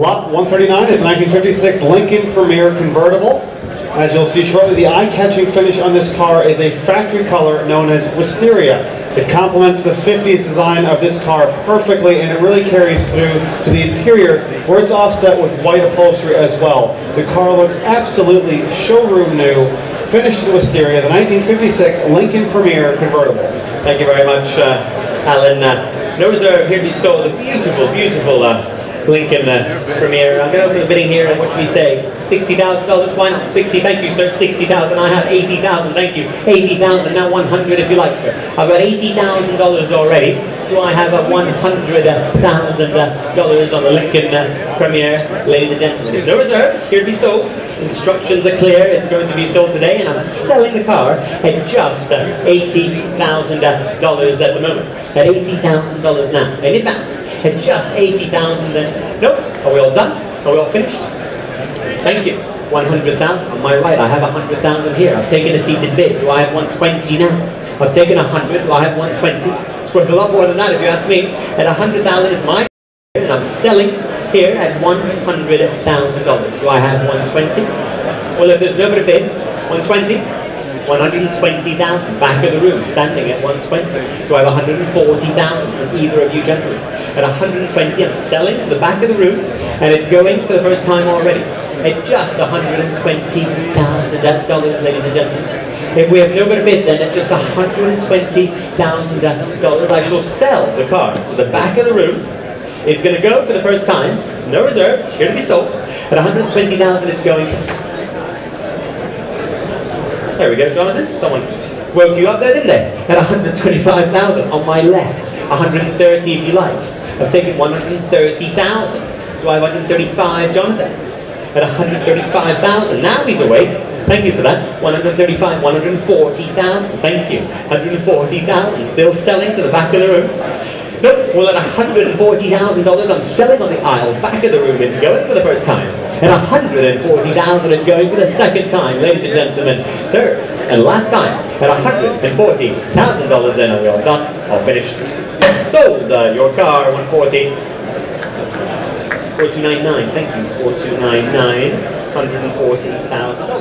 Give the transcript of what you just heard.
Lot 139 is a 1956 Lincoln Premiere Convertible. As you'll see shortly, the eye-catching finish on this car is a factory color known as Wisteria. It complements the 50s design of this car perfectly, and it really carries through to the interior, where it's offset with white upholstery as well. The car looks absolutely showroom new, finished in Wisteria, the 1956 Lincoln Premiere Convertible. Thank you very much, Alan. No reserve here to be sold. A beautiful, beautiful Lincoln Premiere. I'm going to open the bidding here, and what should we say? $60,000. Why not? 60. Thank you, sir. 60,000. I have 80,000. Thank you. 80,000. Now 100, if you like, sir. I've got $80,000 already. Do I have a $100,000 on the Lincoln Premiere, ladies and gentlemen? There's no reserve. It's here to be sold. Instructions are clear. It's going to be sold today, and I'm selling the car at just $80,000 at the moment. At $80,000 now, in advance. At just $80,000. Nope. Are we all done? Are we all finished? Thank you. 100,000 on my right. I have 100,000 here. I've taken a seated bid. Do I have 120 now? I've taken 100. Do I have 120? It's worth a lot more than that if you ask me. At 100,000 is my bid, and I'm selling here at $100,000. Do I have 120? Well, if there's nobody bid, 120. 120,000. Back of the room, standing at 120. Do I have 140,000 from either of you gentlemen? At 120, I'm selling to the back of the room, and it's going for the first time already at just $120,000, ladies and gentlemen. If we have nobody bid, then at just $120,000, I shall sell the car to the back of the room. It's going to go for the first time. It's no reserve. It's here to be sold. At 120,000, it's going to. There we go, Jonathan. Someone woke you up there, didn't they? At 125,000 on my left. 130 if you like. I've taken 130,000. Do I have 135, Jonathan? At 135,000. Now he's awake. Thank you for that. 135, 140,000. Thank you. 140,000. Still selling to the back of the room. Nope. Well, at $140,000, I'm selling on the aisle. Back of the room, it's going for the first time. At 140,000, it's going for the second time, ladies and gentlemen. Third and last time. At $140,000, then are we all done? All finished. Sold. Your car, 140. 4299. Thank you. 4299. $140,000.